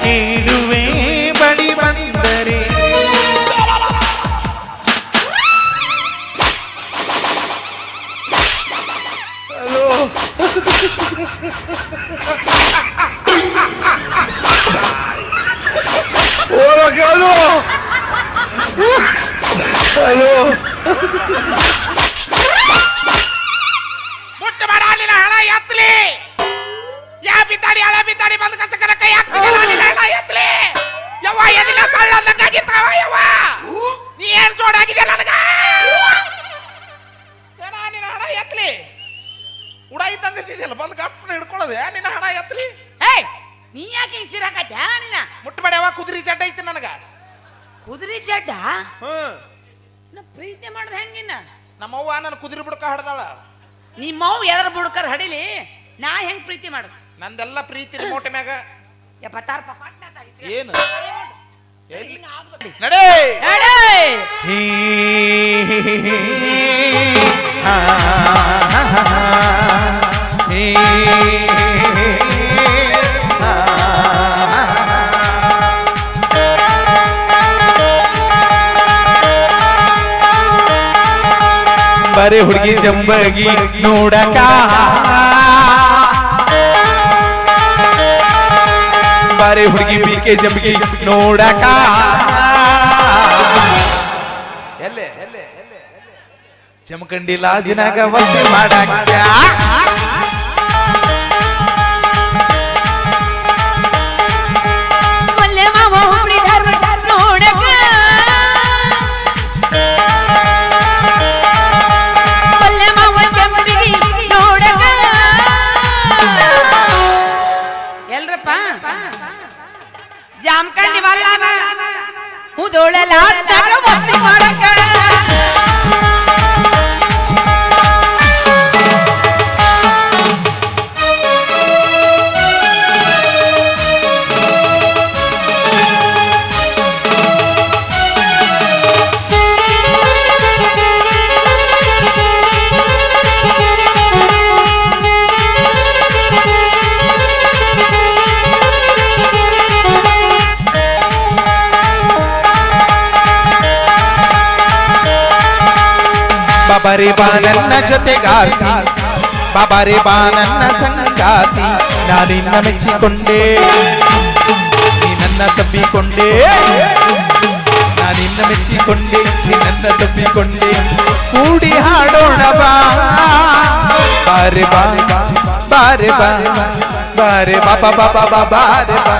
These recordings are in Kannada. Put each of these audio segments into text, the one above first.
ಕೇಳುವೆ ಬಳಿ ಬಂದರೆ. ಹಲೋ ಹಲೋ ಹಲೋ ಮುಟ್ಟು ಮಾಡ ಹಣ ಎತ್ತಲಿ. ಯಾ ಬಿದ್ದಾಡಿ ಹಳ ಬಿದ್ದಾಡಿ ಬಂದು ಕಸಕರ ಕೈ ಹಾಕ್ತಿಲ್ಲ ಹಣ ಎತ್ತಲಿ. ಯವ್ವ ಎದಿನ ಸಳ್ಳ ಅಂದಂಗಾಗಿತ್ತವ ಯವ್ವ. ನೀ ಏನ್ ಜೋಡಾಗಿದೆ ನನಗ? ಏನ ನಿನ್ನ ಹಣ ಎತ್ತಲಿ. ಉಡ ಇದ್ದಂಗ ಇದ್ದಿದ್ದಿಲ್ಲ ಬಂದು ಗಪ್ಪನ ಹಿಡ್ಕೊಳ್ಳೋದೆ ನಿನ್ನ ಹಣ ಎತ್ತಲಿ. ಏಯ್ ನೀ ಯಾಕೆ ಹಿಂಗ್ ಸಿರಾಕತ್ಯ ನೀನ? ಮುಟ್ಟಬೇಡ ಯವ್ವ, ಕುದುರೆ ಚಡ್ಡ ಐತಿ ನನಗ. ಕುದುರೆ ಚಡ್ಡ? ನಾ ಪ್ರೀತಿ ಮಾಡ್ದ ಹೆಂಗಿನ್ನ? ನಮ್ಮವ್ವ ನನ್ನ ಕುದುರೆ ಬುಡಕ ಹಡ್ದಾಳ. ನಿಮ್ಮವ್ ಎದ್ರ ಬುಡ್ಕರ್ ಹಡಿಲಿ, ನಾ ಹೆಂಗ್ ಪ್ರೀತಿ ಮಾಡ? ನಂದೆಲ್ಲ ಪ್ರೀತಿ ರಿಮೋಟ್ ಮ್ಯಾಗ. ಎಪ್ಪತ್ತಾರು ಏನು ನಡೆ ನಡೆ ಹೇ ಬರೆ ಹುಡುಗಿ ಜಂಬಗಿ ನೋಡಕ, ಬಾರೆ ಹುಡುಗಿ ಬಿಕೆ ಜಂಬಗಿ ನೋಡಕ. ಎಲ್ಲೆ ಜಮಖಂಡಿ ಲಾಜಿನಾಗ ವಸ್ತಿ ಮಾಡಕ. ಜಾಮಖಂಡಿ ಬಲ್ಲಾನ ಹುದೋಳಲಾಡ್ದಾಗ ವಸ್ತಿ ಮಾಡಕ. ಬಾಬಾರೆ ಬಾ ನನ್ನ ಜೊತೆಗಾರ್ತಿ, ಬಾಬಾರೆ ಬಾ ನನ್ನ ಸಂಗಾತಿ. ನಾನಿನ್ನ ಮೆಚ್ಚಿಕೊಂಡೆ, ನೀ ನನ್ನ ತಬ್ಬಿಕೊಂಡೆ. ನಾನಿನ್ನ ಮೆಚ್ಚಿಕೊಂಡೆ, ನೀ ನನ್ನ ತಬ್ಬಿಕೊಂಡೆ. ಕೂಡಿ ಹಾಡೋಣ ಬಾ, ಬಾರೆ ಬಾ ಬಾರೆ ಬಾ ಬಾರೆ ಬಾಬಾ ಬಾಬಾ ಬಾರೆ ಬಾ.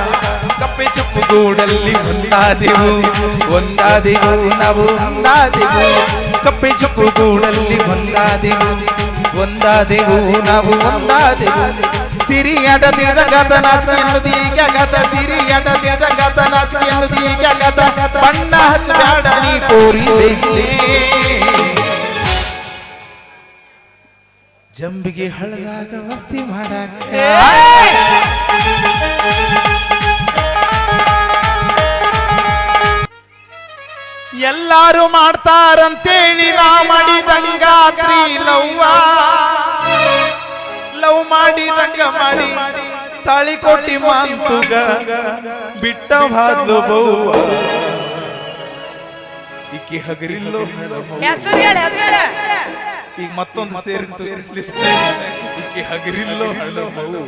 ಕಪ್ಪೆ ಚುಪ್ಪು ಗೂಡಲ್ಲಿ ಒಂದಾದೆವು, ಒಂದಾದೆವು ನಾವು ಒಂದಾದೆವು. ಕಪ್ಪೆ ಚುಪ್ಪು ಗೂಡಲ್ಲಿ ಒಂದಾದೆವು, ಒಂದಾದೆವು ನಾವು ಒಂದಾದೆವು. ಸಿರಿಯಾಟ ತಿಳಿದಂಗಾತ ನಾಚಿಕೆ ಎನ್ನುವುದು ಈಗ ಗತ. ಸಿರಿಯಾಟ ತಿಳಿದಂಗಾತ ನಾಚಿಕೆ ಎನ್ನುವುದು ಈಗ ಗತ. ಬಣ್ಣ ಹಚ್ಚಬೇಡ ನೀ ಕೋರಿದೆ ಜಂಬಿಗೆ ಹಳದಾಗ ವಸ್ತಿ ಮಾಡಾಕ. ಎಲ್ಲಾರು ಮಾಡ್ತಾರಂತೇಳಿ ನಾ ಮಾಡಿದಂಗಾತ್ರಿ ಲವ್ವ. ಲವ್ ಮಾಡಿದಂಗ ಮಾಡಿ ತಾಳಿ ಕೊಟ್ಟಿ ಮಾಂತುಗ ಬಿಟ್ಟ ಹಾದು ಬೌವ. ಈಕಿ ಹಗರಿಲ್ಲೋ ಹೆಸರು ಹೇಳ ಹೆಸರು. ಈಗ ಮತ್ತೊಂದು ಸೇರಿತ್ತು ಈಕಿ ಹಗರಿಲ್ಲೋ ಹಣವು.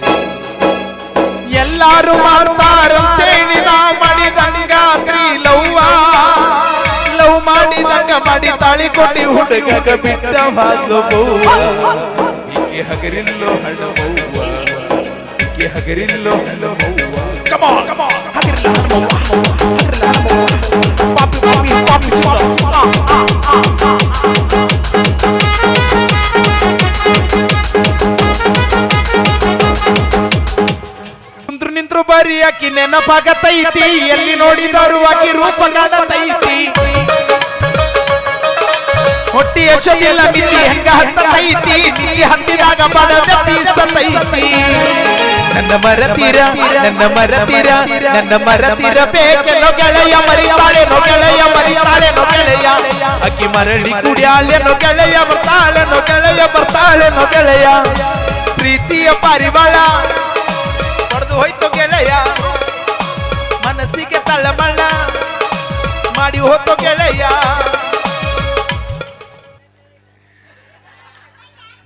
ಎಲ್ಲಾರು ಮಾಡ್ತಾರಂತೇಳಿ ನಾ ಮಾಡಿದಂಗಾತ್ರಿ ಲವ್ವ. ಲವ್ ಮಾಡಿದಂಗ ಮಾಡಿ ತಾಳಿ ಕೊಟ್ಟಿ ಹುಡುಗಗ ಬಿಟ್ಟ ಹಾದು ಬೌವ. ಈಕೆ ಹಗರಿಲ್ಲೋ ಹಣಮವ್ವ, ಈಕೆ ಹಗರಿಲ್ಲೋ ಹಣಮವ್ವ. Come on, come on, ಹಗರಿಲ್ಲ ಹಣಮವ್ವ, ಹಗರಿಲ್ಲ ಹಣಮವ್ವ. ಪಾಪಿ ಪಾಪಿ ಪಾಪಿ ನಿಂತ್ರು ಬರಿ ಆಕಿ ನೆನಪಾಗತೈತಿ. ಎಲ್ಲಿ ನೋಡಿದರು ಆಕಿ ರೂಪ ಕಾಣತೈತಿ. ಹೊಟ್ಟಿ ಯಶೋದಿಲ್ಲ ಮಿತಿ ಹೆಂಗ ಹತ್ತತೈತಿ. ನಿಧಿ ಹತ್ತಿದಾಗ ಬಡದ ಪೀಸತೈತಿ. ನನ್ನ ಮರತೀರ ನನ್ನ ಮರತೀರ ನನ್ನ ಮರತೀರ ಬೇಕೆನೋ ಗೆಳೆಯ ಮರಿತಾಳೆ ನೋ ಗೆಳೆಯ ಮರಿತಾಳೆ ನೋ ಗೆಳೆಯ. ಆಕಿ ಮರಳಿ ಕುಡಿಯಾಳೆ ನೋ ಗೆಳೆಯ ಬರ್ತಾಳೆ ನೋ ಗೆಳೆಯ ಬರ್ತಾಳೆ ನೋ ಗೆಳೆಯ. ಪ್ರೀತಿಯ ಪರಿಮಳ ಪಡೆದು ಹೋಯ್ತು ಗೆಳೆಯ. ತಳಮಳ ಮಾಡಿ ಹೋತೋ ಗೆಳೆಯ.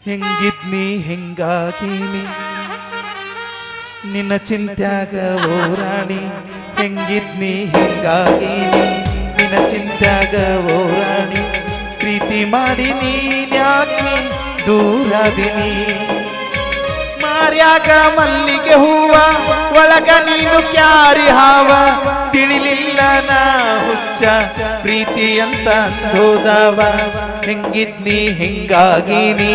ಹೆಂಗಿದ್ನಿ ಹೆಂಗಾಗೀನಿ ನಿನ್ನ ಚಿಂತ್ಯಾಗ ಓ ರಾಣಿ. ಹೆಂಗಿದ್ನಿ ಹೆಂಗಾಗೀನಿ ನಿನ್ನ ಚಿಂತ್ಯಾಗ ಓ ರಾಣಿ. ಪ್ರೀತಿ ಮಾಡಿ ನೀನ್ಯಾಕೆ ದೂರಾದಿನಿ. ಮಾರ್ಯಾಗ ಮಲ್ಲಿಗೆ ಹೂವ ಒಳಗ ನೀನು ಕ್ಯಾರಿ ಹಾವ. ತಿಳಿಲಿಲ್ಲ ನಾ ಹುಚ್ಚ ಪ್ರೀತಿ ಅಂತ ಅಂದೋದವ. ಹೆಂಗಿದ್ನಿ ಹೆಂಗಾಗೀನಿ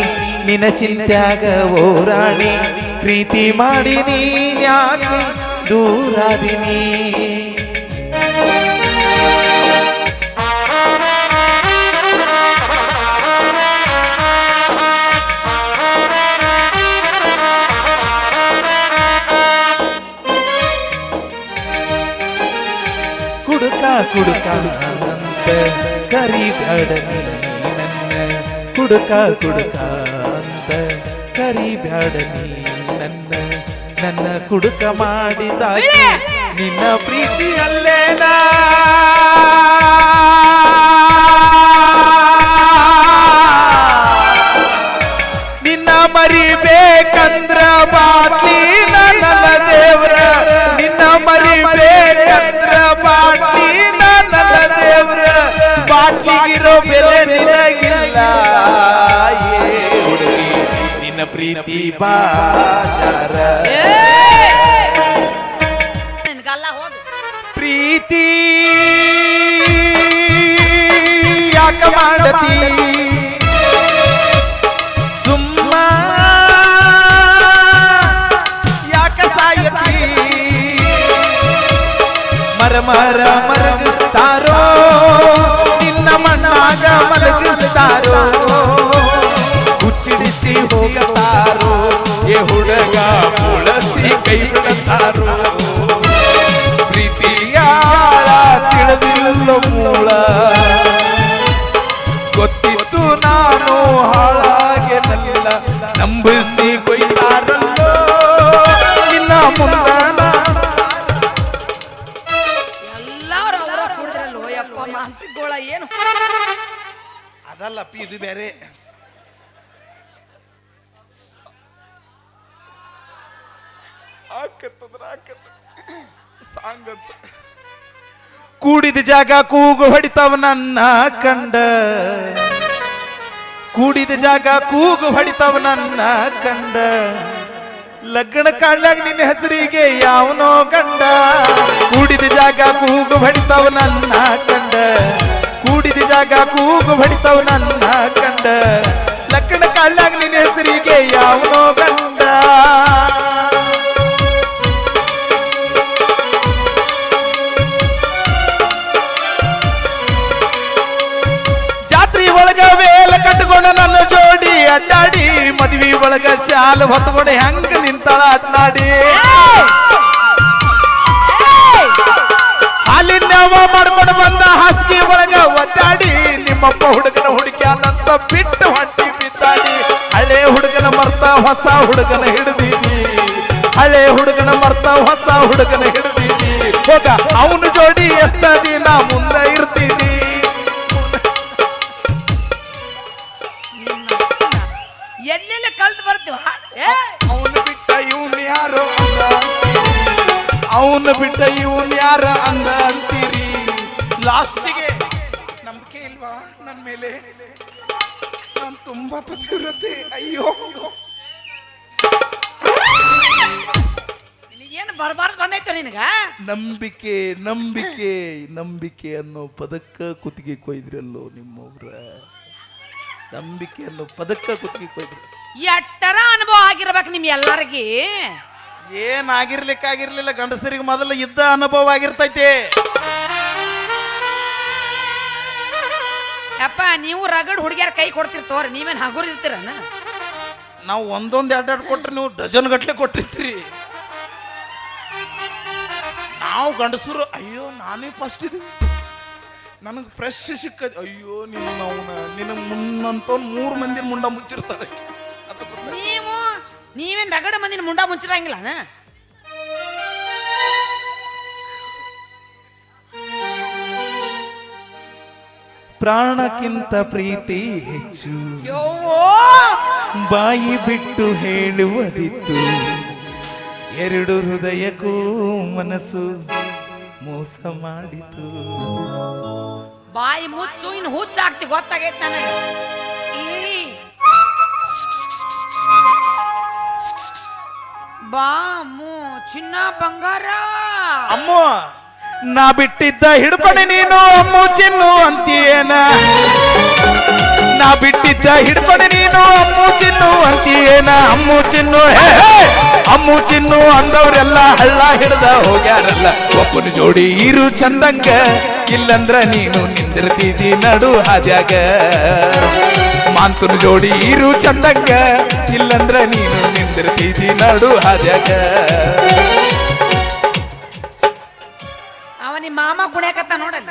ನಿನ್ನ ಚಿಂತ್ಯಾಗ ಓ ರಾಣಿ. ಪ್ರೀತಿ ಮಾಡಿ ನೀನ್ಯಾಕೆ ದೂರಾದಿನಿ. ಕುಡುಕ ಅಂತ ಕರಿಬೇಡ ನೀ ನನ್ನ. ಕುಡುಕ ಅಂತ ಕರಿಬೇಡ ನೀ ನನ್ನ. ನನ್ನ ಕುಡುಕ ಮಾಡಿದಾಗಿ ನಿನ್ನ ಪ್ರೀತಿ ಅಲ್ಲೇನಾ. ನಿನ್ನ ಮರಿಬೇಕಂದ್ರ ಬಾಟ್ಲಿ ನನ್ನ ದೇವ್ರ. ನಿನ್ನ ಮರಿಬೇಕಂದ್ರ ಬಾಟ್ಲಿ ನನ್ನ ದೇವ್ರ. ಬಾಟ್ಲಿಗಿರೋ ಬೆಲೆ ನಿನಗಿಲ್ಲ ಏ ಹುಡುಗಿ ನಿನ್ನ ಪ್ರೀತಿ ಬಾಜಾರ. ನಿನ್ಗಲ್ಲ ಹೋದು ಪ್ರೀತಿ ಯಾಕ ಮಾಡತಿ ಸುಮ್ಮ ಯಾಕ ಸಾಯತಿ. ಮರ ಮರಗಿಸ್ತಾರೋ ನಿನ್ನ ಮಣ್ಣಾಗ ಮಲಗಿಸ್ತಾರೋ. ಹುಚ್ಚಿಡಿಸಿ ಹೋಗತಾರೋ ಏ ಹುಡುಗ ಮುಳಸಿ ಕೈ ಬಿಡತಾರೋ. ಪ್ರೀತಿಯ ತಿಳಿದಿಲ್ಲ ಮೂಳ ಗೊತ್ತಿತ್ತು ನಾನು ಹಾಳಾಗೆನಲ್ಲ. ನಂಬಿಸಿ ಕೊಯ್ತಾರಲ್ಲೋ ನಿನ್ನ ಮುಂದನ. ಎಲ್ಲಾರು ಅವರ ಕುಡಿದ್ರಲ್ಲೋ ಯಪ್ಪ ಮಾನಸಿಕ ಗೋಳ ಏನು. ಅದಲ್ಲಪ್ಪ ಇದು ಬೇರೆ. ಸಾಂಗಂತ ಕೂಡಿದ ಜಾಗ ಕೂಗು ಹೊಡಿತಾವ ನನ್ನ ಕಂಡ. ಕೂಡಿದ ಜಾಗ ಕೂಗು ಹೊಡಿತಾವ ನನ್ನ ಕಂಡ. ಲಗ್ನ ಕಾಳ್ಯಾಗ ನಿನ್ನ ಹೆಸರಿಗೆ ಯಾವನೋ ಗಂಡ. ಕೂಡಿದ ಜಾಗ ಕೂಗು ಹೊಡಿತಾವ ನನ್ನ ಕಂಡ. ಕೂಡಿದ ಜಾಗ ಕೂಗು ಹೊಡಿತಾವ ನನ್ನ ಕಂಡ. ಲಗ್ನ ಕಾಳ್ಯಾಗ ನಿನ್ನ ಹೆಸರಿಗೆ ಯಾವನೋ ಗಂಡ. ಜಾತ್ರಿ ಒಳಗ ವೇಲ ಕಟ್ಕೊಂಡ ನನ್ನ ಜೋಡಿ ಅಡ್ಡಾಡಿ. ಮದ್ವಿ ಒಳಗ ಶಾಲ ಹೊತ್ಕೊಂಡು ಹೆಂಗ ನಿಂತಾಳ ಅಡ್ನಾಡಿ. ಹಾಲಿನವ ಮಾಡ್ಕೊಂಡು ಬಂದ ಹಾಸಿಗೆ ಒಳಗ ಒದ್ದಾಡಿ. ನಿಮ್ಮಪ್ಪ ಹುಡುಗನ ಹುಡುಕ್ಯಾನಂತ ಬಿಟ್ಟು ಹೊಂಟಿ ಬಿದ್ದಾಡಿ. ಹಳೆ ಹುಡುಗನ ಮರ್ತ ಹೊಸ ಹುಡುಗನ ಹಿಡಿದೀನಿ. ಹಳೆ ಹುಡುಗನ ಮರ್ತ ಹೊಸ ಹುಡುಗನ ಹಿಡಿದೀನಿ. ಹೋಗ ಅವನು ಜೋಡಿ ಎಷ್ಟ ದಿನ ಮುಂದೆ ಇರ್ತೀನಿ. ಎಲ್ಲೆಲ್ಲ ಕಲ್ತು ಬರ್ತೀವ. ಅವನು ಬಿಟ್ಟ ಇವನ್ ಯಾರು ಅಂದ. ಅವನು ಬಿಟ್ಟ ಇವನ್ ಯಾರ ಅಂದ ಅಂತೀರಿ. ಲಾಸ್ಟಿಗೆ ನಂಬಿಕೆ ಇಲ್ವಾ ನನ್ನ ಮೇಲೆ. ನಾನು ತುಂಬಾ ಪತಿವ್ರತೆ. ಅಯ್ಯೋ ನಿನಗೇನು ಬರಬಾರ್ದು ಬಂದೈತು ನಿನಗ. ನಂಬಿಕೆ ನಂಬಿಕೆ ನಂಬಿಕೆ ಅನ್ನೋ ಪದಕ್ಕ ಕುತ್ತಿಗೆ ಕೊಯ್ದ್ರಲ್ಲೋ ನಿಮ್ಮವ್ರ. ನಂಬಿಕೆ ಅನ್ನೋ ಪದಕ್ಕ ಕುತ್ತಿಗೆ ಕೊಯ್ದ್ರು. ಎಟ್ಟರ ಅನುಭವ ಆಗಿರ್ಬೇಕು ನಿಮ್ ಎಲ್ಲರಿಗೆ. ಏನಾಗಿರ್ಲಿಕ್ಕಾಗಿರ್ಲಿಲ್ಲ. ಗಂಡಸರಿಗೆ ಮೊದಲು ಇದ್ದ ಅನುಭವ ಆಗಿರ್ತೈತಿ. ಯಪ್ಪ ನೀವು ರಗಡ್ ಹುಡುಗಿಯರ ಕೈ ಕೊಡ್ತಿರ್ತವ್ರ. ನೀವೇನ್ ಹಗುರ್ ಇರ್ತೀರ. ನಾವು ಒಂದೊಂದು ಎರಡೆರಡು ಕೊಟ್ರೆ ನೀವು ಡಜನ್ ಗಟ್ಲೆ ಕೊಟ್ಟಿರ್ತೀರಿ. ನಾವು ಗಂಡಸರು ಅಯ್ಯೋ ನಾನೇ ಫಸ್ಟ್ ಇದೀವಿ. ನನಗೆ ಫ್ರೆಶ್ ಸಿಕ್ಕದ ಅಯ್ಯೋ ನಿನ್ನ ಮುನ್ನಂತ 3 ಮಂದಿ ಮುಂಡ ಮುಚ್ಚಿರ್ತಾರೆ. ನೀವೇನ್ ರಗಡ ಮಂದಿನ ಮುಂಡ ಮುಚ್ಚಿರಂಗಿಲ್ಲ. ಪ್ರಾಣಕ್ಕಿಂತ ಪ್ರೀತಿ ಹೆಚ್ಚು ಯವ್ವೋ ಬಾಯಿ ಬಿಟ್ಟು ಹೇಳುವುದಿತ್ತು ಎರಡು ಹೃದಯಕ್ಕೂ ಮನಸ್ಸು ಮೋಸ ಮಾಡಿತು ಬಾಯಿ ಮುಚ್ಚು ಇನ್ನು ಹುಚ್ಚಾಗ್ತಿ ಗೊತ್ತಾಗೈತ್ ನನಗೆ ಬಾ ಅಮ್ಮು ಚಿನ್ನ ಬಂಗಾರ ಅಮ್ಮ ನಾ ಬಿಟ್ಟಿದ್ದ ಹಿಡ್ಕೊಂಡೆ ನೀನು ಅಮ್ಮು ಚಿನ್ನು ಅಂತೀಯೇನ ನಾ ಬಿಟ್ಟಿದ್ದ ಹಿಡ್ಕೊಂಡೆ ನೀನು ಅಮ್ಮು ಚಿನ್ನು ಅಂತೀಯೇನ ಅಮ್ಮು ಚಿನ್ನು ಹೇ ಹೇ ಅಮ್ಮು ಚಿನ್ನು ಅಂದವ್ರೆಲ್ಲ ಹಳ್ಳ ಹಿಡ್ದ ಹೋಗ್ಯಾರಲ್ಲ ಒಬ್ಬನ ಜೋಡಿ ಇರು ಚಂದಂಗ ಇಲ್ಲಂದ್ರ ನೀನು ನಿಂದಿರ್ತಿದ್ದಿ ನಡು ಹಾದ್ಯಾಗ ಮಾಂತನ ಜೋಡಿ ಇರು ಚಂದಂಗ ಇಲ್ಲಂದ್ರ ನೀನು ನಿಂದಿರ್ತಿದ್ದಿ ನಡು ಹಾದ್ಯಾಗ ಅವನಿ ಮಾಮ ಕುಣ್ಯಾಕತ್ತ ನೋಡಲ್ಲ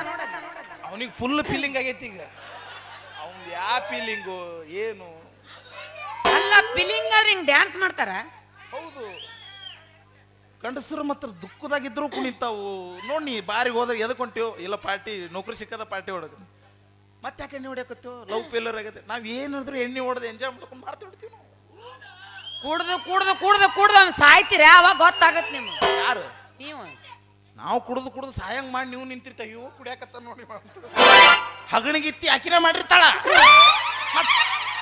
ಅವನಿಗೆ ಫುಲ್ ಫೀಲಿಂಗ್ ಆಗೈತಿ ಈಗ ಅವ್ನು ಯಾವ ಫೀಲಿಂಗು ಏನು ಅಲ್ಲ ಫಿಲಿಂಗ್ ಆದ್ರೆ ಹಿಂಗ್ ಡ್ಯಾನ್ಸ್ ಮಾಡ್ತಾರ ಹೌದು ಗಂಡಸರು ಮಾತ್ರ ದುಃಖದಾಗಿದ್ರು ಕುಣಿತಾವು ನೋಡಿ ಬಾರಿಗೆ ಹೋದ್ರೆ ಎದಕೊಂತೀವೋ ಇಲ್ಲ ಪಾರ್ಟಿ ನೌಕರಿ ಸಿಕ್ಕದ ಪಾರ್ಟಿ ಹೊಡೋದು ಮತ್ತೆ ಯಾಕೆ ಎಣ್ಣೆ ಹೊಡ್ಯಾಕತ್ತೀವೋ ಲವ್ ಫೇಲರ್ ಆಗತ್ತೆ ನಾವ್ ಏನಾದ್ರು ಎಣ್ಣೆ ಹೊಡೆದು ಎಂಜಾಯ್ ಮಾಡ್ಕೊಂಡು ಮಾಡ್ತಾ ಬಿಡ್ತೀವಿ ನಾವು ಕುಡ್ದು ಕುಡ್ದು ಕುಡ್ದು ಕುಡ್ದು ಅವ್ನು ಸಾಯ್ತೀರ ಅವಾಗ ಗೊತ್ತಾಗತ್ ನಿಮ್ಗೆ ಯಾರು ನೀವು ನಾವು ಕುಡ್ದು ಸಾಯಂಗ್ ಮಾಡಿ ನೀವು ನಿಂತಿರ್ತಾವ ಇವು ಕುಡಿಯಾಕತ್ತ ನೋಡಿ ಹಗಣಿಗಿತ್ತಿ ಅಕಿನ ಮಾಡಿರ್ತಾಳ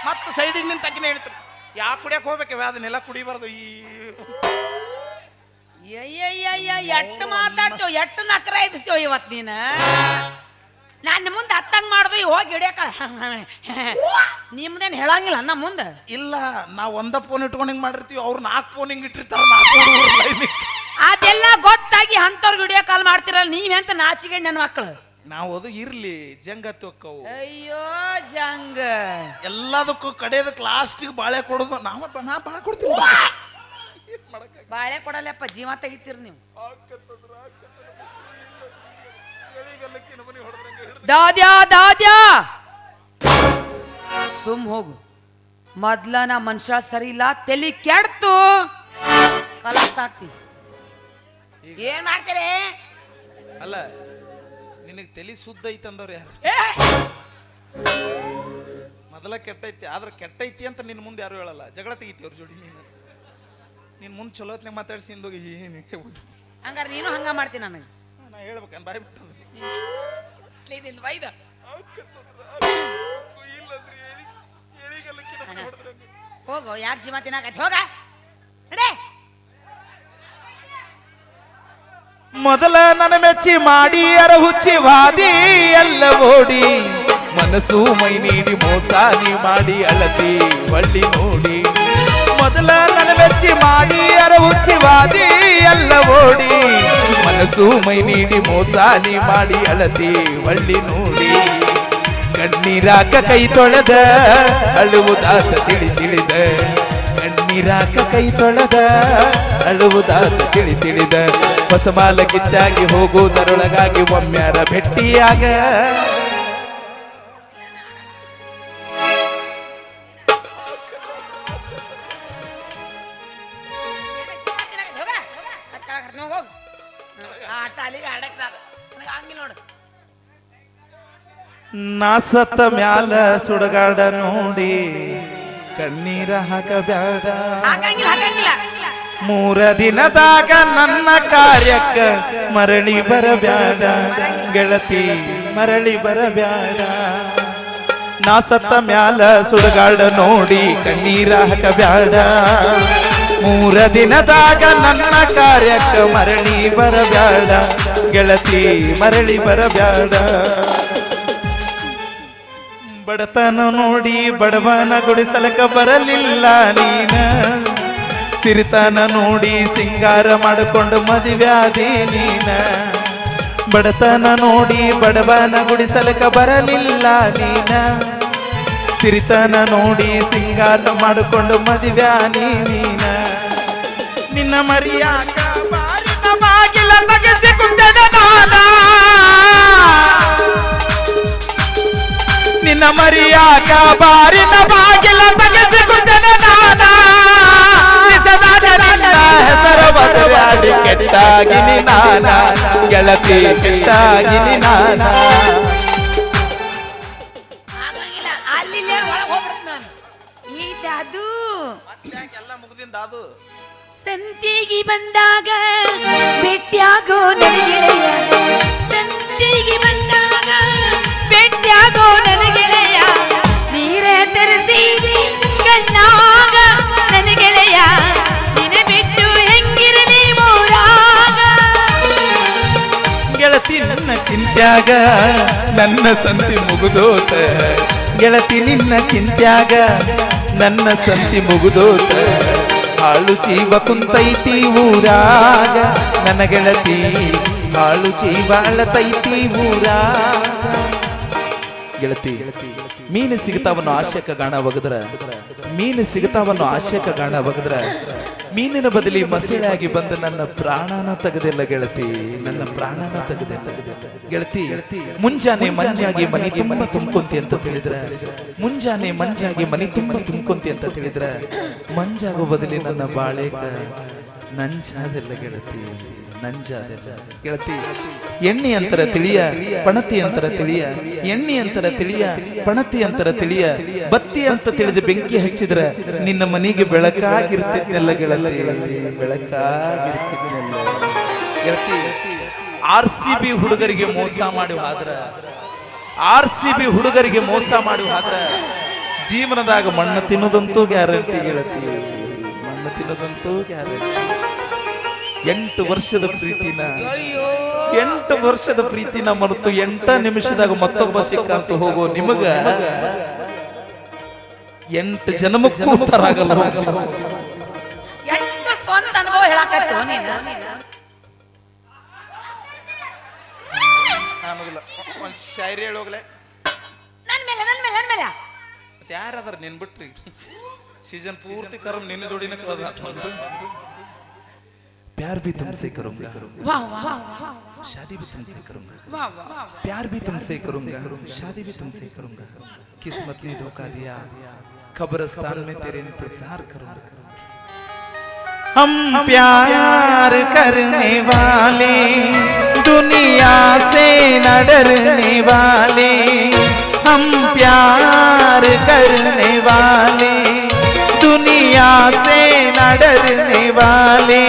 ಮತ್ತೆ ಸೈಡಿಗೆ ನಿಂತ ಅಕಿನ ಹೇಳ್ತಾರೆ ಯಾಕೆ ಕುಡಿಯಕ್ಕೆ ಹೋಗ್ಬೇಕವ ಅದನ್ನೆಲ್ಲ ಕುಡಿಬಾರ್ದು ಈ ಎಟ್ಟು ಮಾತಾಡ್ತೇವ ಎಟ್ಟು ನಕರ ಎಬ್ಸ್ಯೋ ಇವತ್ ನೀನ ನಾನು ಮುಂದೆ ಹತ್ತಂಗ್ ಮಾಡ್ದು ಹೋಗಿ ಹಿಡಿಯಕ ನಿಮ್ದೇನು ಹೇಳಂಗಿಲ್ಲ ನಮ್ಮ ಮುಂದೆ ಇಲ್ಲ ನಾವು ಒಂದ ಫೋನ್ ಇಟ್ಕೊಂಡು ಹಿಂಗ್ ಮಾಡಿರ್ತೀವಿ ಅವ್ರು 4 ಫೋನ್ ಹಿಂಗ್ ಇಟ್ಟಿರ್ತಾರ 4 ಹುಡುಗರು ಲೈನ್ ಅದೆಲ್ಲ ಗೊತ್ತಾಗಿ ಅಂತವ್ರಿಗೆ ವಿಡಿಯೋ ಕಾಲ್ ಮಾಡ್ತಿರಲ್ಲ ನೀವೆಂತ ನಾಚಿಗೆ ನನ್ನ ಮಕ್ಕಳು ನಾವು ಅದು ಇರ್ಲಿ ಜಂಗತ್ತು ಅಕ್ಕವು ಅಯ್ಯೋ ಜಂಗ ಎಲ್ಲದಕ್ಕೂ ಕಡೆಯದಕ್ಕೆ ಲಾಸ್ಟಿಗೆ ಬಾಳೆ ಕೊಡೋದು ನಾ ಬಾಳೆ ಕೊಡ್ತೀನಿ ಬಾಳೆ ಕೊಡಲ್ಲಪ್ಪ ಜೀವ ತೆಗಿತೀರಿ ನೀವು ದಾದ್ಯಾ ದಾದ್ಯಾ ಸುಮ್ ಹೋಗು ಮೊದ್ಲ ನಾ ಮನುಷ್ಯ ಸರಿ ಇಲ್ಲ ತಲಿ ಕೆಡ್ತು ಕಲಸ್ ಹಾಕ್ತಿ ಏನ್ ಮಾಡ್ತೀರಿ ಅಲ್ಲ ನಿನಗೆ ತಲೆ ಸುದ್ದ ಐತಿ ಅಂದವ್ರು ಯಾರು ಮೊದಲ ಕೆಟ್ಟೈತಿ ಆದ್ರೆ ಕೆಟ್ಟೈತಿ ಅಂತ ನಿನ್ನ ಮುಂದೆ ಯಾರು ಹೇಳಲ್ಲ ಜಗಳ ತೆಗಿತಿ ಅವ್ರ ಜೋಡಿ ನೀನು ಮುಂದೆ ಚಲೋತ್ನಾಗ ಮಾತಾಡ್ಸಿ ಹಿಂದೋಗಿ ಏನು ಹಂಗಾರೆ ನೀನು ಹಂಗ ಮಾಡ್ತೀನಿ ನನಗೆ ನಾ ಹೇಳ್ಬೇಕಂತ ಬಾಯ್ ಬಿಟ್ಟು ಹೋಗು ಯಾಕೆ ಜೀವ ತಿನ್ನಾಕೈತಿ ಹೋಗ ನಡೆ ಮೊದಲ ನನ್ನ ಮೆಚ್ಚಿ ಮಾಡಿ ಅರ ಹುಚ್ಚಿ ವಾದಿ ಎಲ್ಲ ಓಡಿ ಮನಸ್ಸು ಮೈ ನೀಡಿ ಮೋಸ ನೀ ಮಾಡಿ ಅಳತಿ ಬಳ್ಳಿ ನೋಡಿ ಮೊದಲ ನನ್ನ ಮೆಚ್ಚಿ ಮಾಡಿ ಅರ ಹುಚ್ಚಿ ವಾದಿ ಎಲ್ಲ ಓಡಿ ಮನಸ್ಸು ಮೈ ನೀಡಿ ಮೋಸ ನೀ ಮಾಡಿ ಅಳತಿ ಬಳ್ಳಿ ನೋಡಿ ಕಣ್ಣೀರಾಕ ಕೈ ತೊಳೆದ ಅಳುವುದಾತ ತಿಳಿದ ಕಣ್ಣೀರಾಕ ಕೈ ತೊಳೆದ ಅಳುವುದಾತ ತಿಳಿದ ಹೊಸ ಮಾಲ ಕಿತ್ತಾಗಿ ಹೋಗುವುದರೊಳಗಾಗಿ ಒಮ್ಮ್ಯಾರ ಭೆಟ್ಟಿಯಾಗ ನಾ ಸತ್ತ ಮ್ಯಾಲ ಸುಡಗಾಡ ನೋಡಿ ಕಣ್ಣೀರ ಹಾಕಬ್ಯಾಡ ಮೂರ ದಿನದಾಗ ನನ್ನ ಕಾರ್ಯಕ್ಕ ಮರಳಿ ಬರಬ್ಯಾಡ ಗೆಳತಿ ಮರಳಿ ಬರಬ್ಯಾಡ ನಾ ಸತ್ತ ಮ್ಯಾಲ ಸುಡಗಾಡ ನೋಡಿ ಕಣ್ಣೀರ ಹಾಕಬ್ಯಾಡ ಮೂರ ದಿನದಾಗ ನನ್ನ ಕಾರ್ಯಕ್ಕ ಮರಳಿ ಬರಬ್ಯಾಡ ಗೆಳತಿ ಮರಳಿ ಬರಬ್ಯಾಡ ಬಡತನ ನೋಡಿ ಬಡವನ ಗುಡಿಸಲಕ ಬರಲಿಲ್ಲ ನೀನ ಸಿರಿತನ ನೋಡಿ ಸಿಂಗಾರ ಮಾಡಿಕೊಂಡು ಮದುವ್ಯಾದಿ ನೀನ ಬಡತನ ನೋಡಿ ಬಡವನ ಗುಡಿಸಲಕ ಬರಲಿಲ್ಲ ನೀನ ಸಿರಿತನ ನೋಡಿ ಸಿಂಗಾರ ಮಾಡಿಕೊಂಡು ಮದುವ್ಯಾನಿ ನೀನ ನಿನ್ನ ಮರಿಯಾಕ ಬಾರಿನ ಬಾಗಿಲ ತಗಸಿ ಕುಂತದ ನಾನ ನಿನ್ನ ಮರಿಯಾಕ ಬಾರಿನ ಬಾಗಿಲ ತಗಸಿ ಕುಂತದ ನಾನ ಹೆಸರು ಬದಲಾಡಿ ಕೆಟ್ಟಾಗಿನಿ ನಾನ ಗೆಳತಿ ಕೆಟ್ಟಾಗಿನಿ ನಾನ ಚಂದ ಅದು. ಸಂತಿಗೆ ಬಂದಾಗ ಭೇಟಿಯಾಗೋ ನನಗೆಳೆಯ, ಸಂತಿಗೆ ಬಂದಾಗ ಭೇಟಿಯಾಗೋ ನನಗೆಳೆಯ, ನೀರೇ ತರಿಸಿದಿ ಕಣ್ಣಾಗ ನನಗೆಳೆಯ, ನಿನ ಬಿಟ್ಟು ಹೆಂಗಿರಲಿ ಮೂರಾಗ. ಗೆಳತಿ ನನ್ನ ಚಿಂತ್ಯಾಗ ನನ್ನ ಸಂತಿ ಮುಗಿದೋತ, ಗೆಳತಿ ನಿನ್ನ ಚಿಂತ್ಯಾಗ ನನ್ನ ಸಂತಿ ಮುಗಿದೋತ, ಹಾಳು ಜೀವ ಕುಂತೈತಿ ಊರಾಗ ನನ್ನ ಗೆಳತಿ, ಹಾಳು ಜೀವ ಅಳತೈತಿ ಊರಾಗ. ಗೆಳತಿ ಮೀನು ಸಿಗತಾವನ್ನು ಆಶಯಕ ಗಾಣ ಒಗದ್ರ, ಮೀನು ಸಿಗತಾವನ್ನು ಆಶಯಕ ಗಾಣ ಒಗದ್ರ, ಮೀನಿನ ಬದಲಿ ಮಸಳೆಯಾಗಿ ಬಂದು ನನ್ನ ಪ್ರಾಣನ ತೆಗೆದಿಲ್ಲ ಗೆಳತಿ, ನನ್ನ ಪ್ರಾಣನ ತೆಗೆದಿಲ್ಲ ಗೆಳತಿ. ಮುಂಜಾನೆ ಮಂಜಾಗಿ ಮನಿ ತುಂಬ ತುಂಬ್ಕೊಂತಿ ಅಂತ ತಿಳಿದ್ರ, ಮುಂಜಾನೆ ಮಂಜಾಗಿ ಮನಿ ತುಂಬ ತುಂಬ್ಕೊಂತಿ ಅಂತ ತಿಳಿದ್ರ, ಮಂಜಾಗೋ ಬದಲಿ ನನ್ನ ಬಾಳೆಕ ನಂಜಾದೆಲ್ಲ ಗೆಳತಿ, ನಂಜಾದೆಲ್ಲ ಗೆಳತಿ. ಎಣ್ಣೆ ಅಂತರ ತಿಳಿಯ ಪಣತಿ ಅಂತರ ತಿಳಿಯ, ಎಣ್ಣೆ ಅಂತರ ತಿಳಿಯ ಪಣತಿ ಅಂತರ ತಿಳಿಯ, ಬತ್ತಿ ಅಂತ ತಿಳಿದು ಬೆಂಕಿ ಹಚ್ಚಿದ್ರ ನಿನ್ನ ಮನೆಗೆ ಬೆಳಕಾಗಿರ್ತಿದ್ನೆಲ್ಲ ಗೆಳತಿ, ಬೆಳಕಾಗಿರ್ತಿದ್ನೆಲ್ಲ ಗೆಳತಿ. RCB ಹುಡುಗರಿಗೆ ಮೋಸ ಮಾಡಿ ಹೋದ್ರ, RCB ಹುಡುಗರಿಗೆ ಮೋಸ ಮಾಡಿ ಹೋದ್ರ ಜೀವನದಾಗ ಮಣ್ಣು ತಿನ್ನೋದಂತೂ ಗ್ಯಾರಂಟಿ ಗೆಳತಿ, ಮಣ್ಣು ತಿನ್ನೋದಂತೂ ಗ್ಯಾರಂಟಿ. 8 ವರ್ಷದ ಪ್ರೀತಿನ 8 ವರ್ಷದ ಪ್ರೀತಿನ ಮರೆತು 8 ನಿಮಿಷದಾಗ ಮತ್ತೊಬ್ಬ ಸಿಕ್ಕಂತ ಹೋಗೋ ನಿಮಗ 8 ಜನ್ಮಕ್ಕೂ ಉತ್ತರ ಆಗಲ್ಲ. ಎಷ್ಟು ಸ್ವಂತ ಅನುಭವ ಹೇಳಕತ್ತು ನೀನು. ಒಂದ್ ಶಾಯರಿ ಹೇಳೋಗ್ಲೆ. ನನ್ ಮೇಲೆ ನನ್ ಮೇಲೆ ನನ್ ಮೇಲೆ ಮತ್ತೆ ಯಾರದಾರ ನಿನ್ ಬಿಟ್ರಿ ಸೀಸನ್ ಪೂರ್ತಿ ಕರಂ ನಿನ್ನ ಜೋಡಿನ ಕಳೆದ. प्यार भी तुमसे करूंगा, शादी भी तुमसे करूंगा, प्यार भी तुमसे करूंगा, शादी भी तुमसे करूंगा, किस्मत ने धोखा दिया, कब्रिस्तान में तेरे इंतजार करूंगा. हम प्यार करने वाले दुनिया से न डरने वाले, हम प्यार करने वाले दुनिया से न डरने वाले,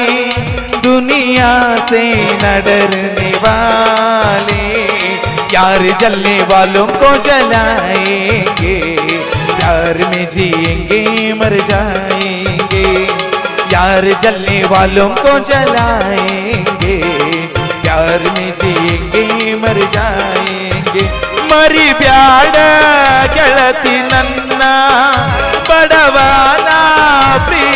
दुनिया से न डरने वाले, यार जलने वालों को जलाएंगे, प्यार में जिएंगे मर जाएंगे, यार जलने वालों को जलाएंगे, प्यार में जिएंगे मर जाएंगे. मरी ब्याಡ ಗೆಳತಿ ನನ್ನ ಬಡವನ ಪ್ರೀತಿ